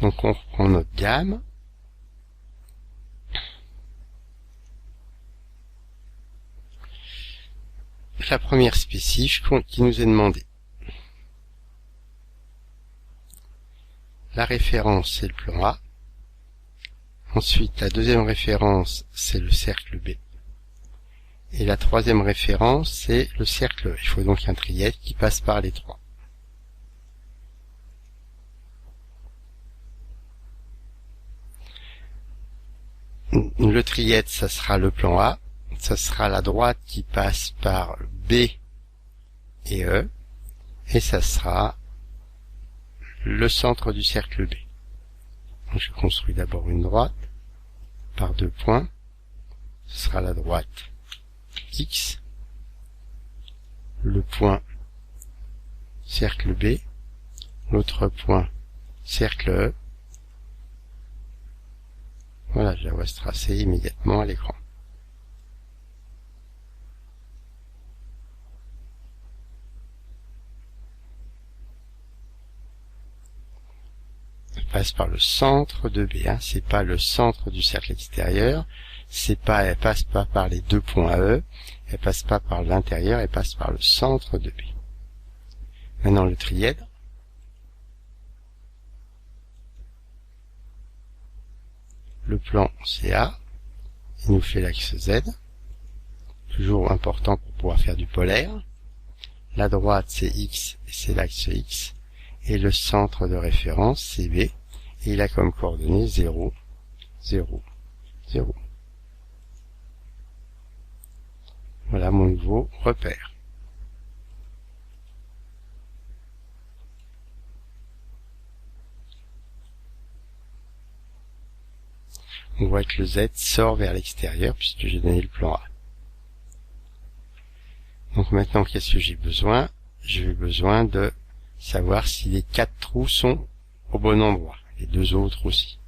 Donc on reprend notre gamme. La première spécif qui nous est demandée. La référence, c'est le plan A. Ensuite, la deuxième référence, c'est le cercle B. Et la troisième référence, c'est le cercle E. Il faut donc un trièdre qui passe par les trois. Le trièdre, ça sera le plan A. Ça sera la droite qui passe par B et E. Et ça sera le centre du cercle B. Donc je construis d'abord une droite par 2 points. Ce sera la droite X, le point cercle B, l'autre point cercle E. Voilà, je la vois se tracer immédiatement à l'écran. Elle passe par le centre de B, hein. C'est pas le centre du cercle extérieur, elle passe pas par les 2 points E, elle passe pas par l'intérieur, elle passe par le centre de B. Maintenant le trièdre. Le plan CA, il nous fait l'axe Z, toujours important pour pouvoir faire du polaire. La droite c'est X et c'est l'axe X, et le centre de référence c'est B, et il a comme coordonnées 0, 0, 0. Voilà mon nouveau repère. On voit que le Z sort vers l'extérieur puisque j'ai donné le plan A. Donc maintenant, qu'est-ce que j'ai besoin? J'ai besoin de savoir si les 4 trous sont au bon endroit, les 2 autres aussi.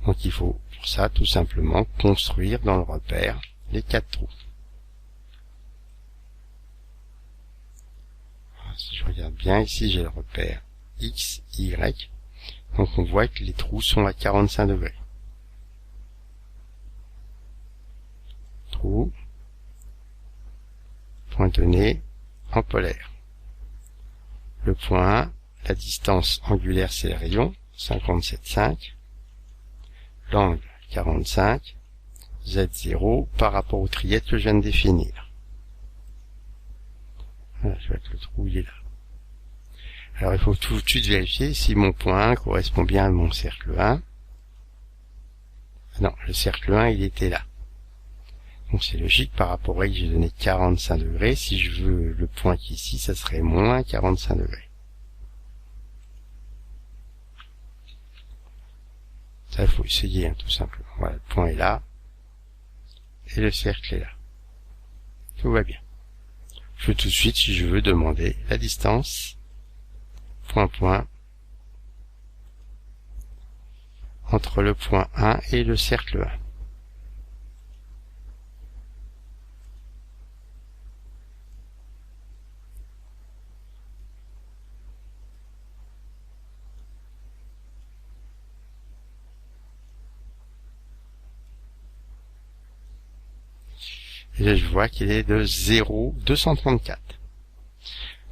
Donc il faut pour ça tout simplement construire dans le repère les 4 trous. Alors, si je regarde bien ici, j'ai le repère X, Y. Donc on voit que les trous sont à 45 degrés. Trou, point donné en polaire. Le point 1, la distance angulaire c'est le rayon, 57,5. L'angle 45, Z0 par rapport au trièdre que je viens de définir. Voilà, je vois que le trou il est là. Alors il faut tout de suite vérifier si mon point 1 correspond bien à mon cercle 1. Non, le cercle 1 il était là. Donc c'est logique, par rapport à X, j'ai donné 45 degrés. Si je veux le point qui est ici, ça serait moins 45 degrés. Ça, il faut essayer, hein, tout simplement. Voilà, le point est là. Et le cercle est là. Tout va bien. Je peux tout de suite, si je veux, demander la distance, point, entre le point 1 et le cercle 1. Et là, je vois qu'il est de 0,234.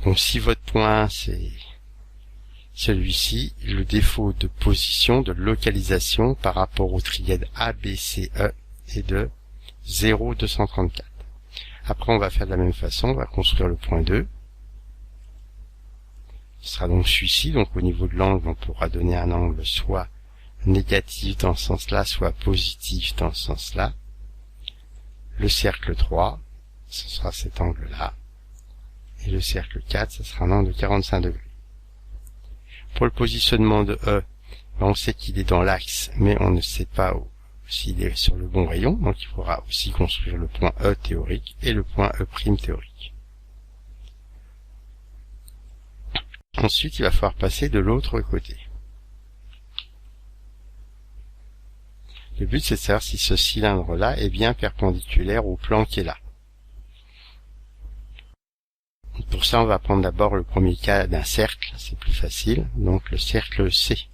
Donc, si votre point 1, c'est celui-ci, le défaut de position, de localisation par rapport au trièdre ABCE est de 0,234. Après, on va faire de la même façon, on va construire le point 2. Ce sera donc celui-ci, donc au niveau de l'angle, on pourra donner un angle soit négatif dans ce sens-là, soit positif dans ce sens-là. Le cercle 3, ce sera cet angle-là. Et le cercle 4, ce sera un angle de 45 degrés. Pour le positionnement de E, on sait qu'il est dans l'axe, mais on ne sait pas s'il est sur le bon rayon. Donc il faudra aussi construire le point E théorique et le point E' théorique. Ensuite, il va falloir passer de l'autre côté. Le but, c'est de savoir si ce cylindre-là est bien perpendiculaire au plan qui est là. Pour ça, on va prendre d'abord le premier cas d'un cercle, c'est plus facile. Donc le cercle C.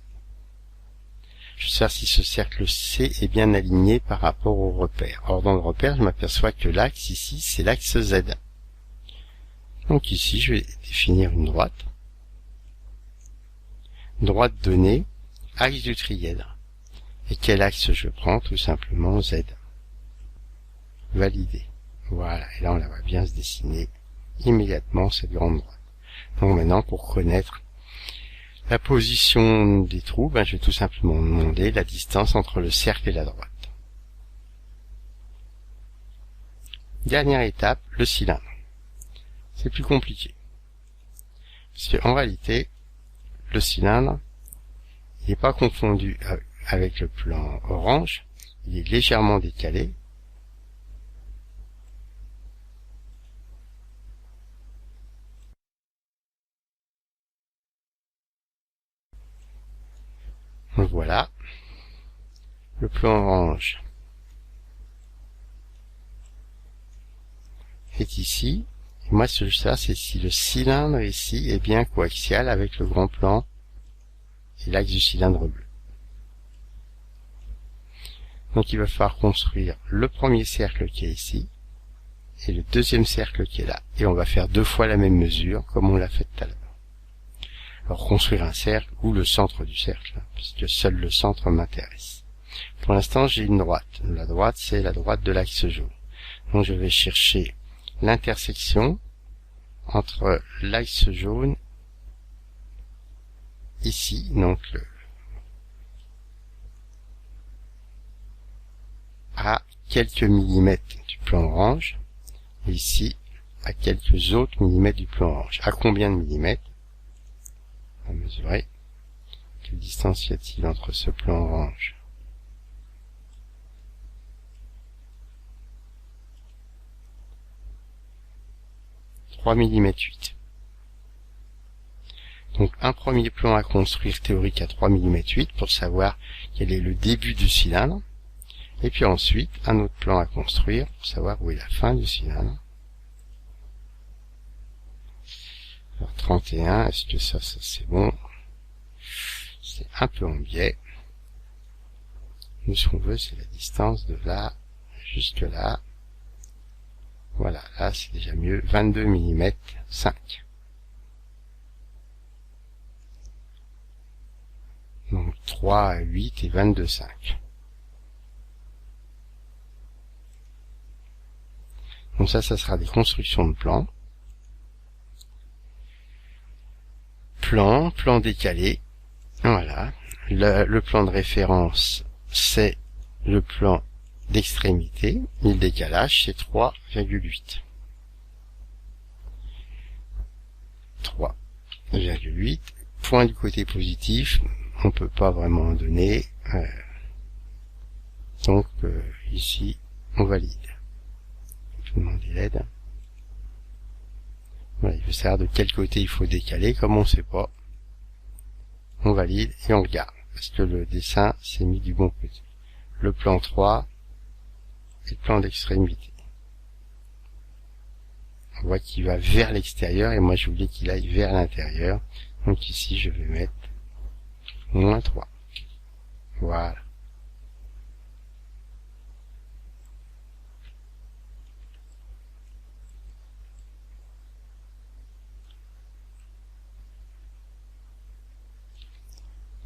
Je vais savoir si ce cercle C est bien aligné par rapport au repère. Or, dans le repère, je m'aperçois que l'axe ici, c'est l'axe Z. Donc ici, je vais définir une droite. Droite donnée, axe du trièdre. Et quel axe je prends? Tout simplement Z. Valider. Voilà, et là on la voit bien se dessiner immédiatement, cette grande droite. Donc maintenant, pour connaître la position des trous, je vais tout simplement demander la distance entre le cercle et la droite. Dernière étape, le cylindre. C'est plus compliqué. Parce que en réalité, le cylindre, il n'est pas confondu avec le plan orange, il est légèrement décalé. Voilà. Le plan orange est ici. Et moi, ce que je sais, c'est si le cylindre ici est bien coaxial avec le grand plan et l'axe du cylindre bleu. Donc il va falloir construire le premier cercle qui est ici et le deuxième cercle qui est là. Et on va faire 2 fois la même mesure comme on l'a fait tout à l'heure. Alors construire un cercle ou le centre du cercle, puisque seul le centre m'intéresse. Pour l'instant, j'ai une droite. La droite, c'est la droite de l'axe jaune. Donc je vais chercher l'intersection entre l'axe jaune ici, donc à quelques millimètres du plan orange, et ici à quelques autres millimètres du plan orange. À combien de millimètres? On va mesurer. Quelle distance y a-t-il entre ce plan orange ? 3 mm 8. Donc un premier plan à construire théorique à 3 mm 8 pour savoir quel est le début du cylindre. Et puis ensuite, un autre plan à construire pour savoir où est la fin du cylindre. Alors 31, est-ce que ça c'est bon? C'est un peu en biais. Nous, ce qu'on veut, c'est la distance de là jusque là. Voilà, là c'est déjà mieux. 22 mm 5. Donc 3, 8 et 22, 5. Donc ça sera des constructions de plans. Plan décalé. Voilà. Le plan de référence, c'est le plan d'extrémité. Et le décalage, c'est 3,8. 3,8. Point du côté positif, on peut pas vraiment en donner. Donc ici, on valide. On peut demander l'aide. Voilà, il veut savoir de quel côté il faut décaler. Comme on ne sait pas, on valide et on regarde. Parce que le dessin s'est mis du bon côté. Le plan 3 et le plan d'extrémité. On voit qu'il va vers l'extérieur et moi je voulais qu'il aille vers l'intérieur. Donc ici je vais mettre moins 3. Voilà.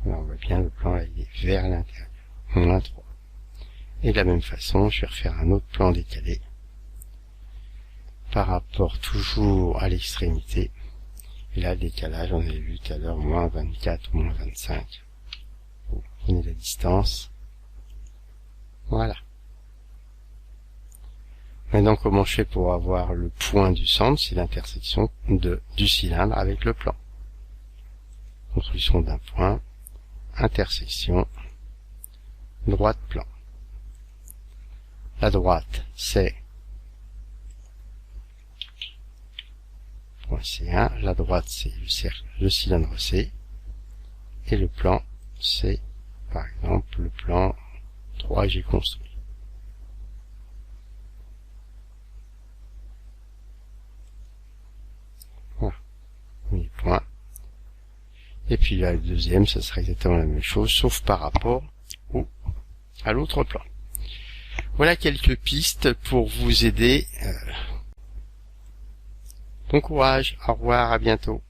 Là, on voit bien le plan là, il est vers l'intérieur. Moins 3. Et de la même façon, je vais refaire un autre plan décalé. Par rapport toujours à l'extrémité. Et là, le décalage, on avait vu tout à l'heure, moins 24 ou moins 25. Vous prenez la distance. Voilà. Maintenant, comment je fais pour avoir le point du centre? C'est l'intersection du cylindre avec le plan. Construction d'un point. Intersection. Droite plan. La droite, c'est point C1. La droite, c'est le cercle, le cylindre C. Et le plan, c'est, par exemple, le plan 3 que j'ai construit. Voilà. Premier point. Et puis là, le deuxième, ça sera exactement la même chose, sauf par rapport à l'autre plan. Voilà quelques pistes pour vous aider. Bon courage, au revoir, à bientôt.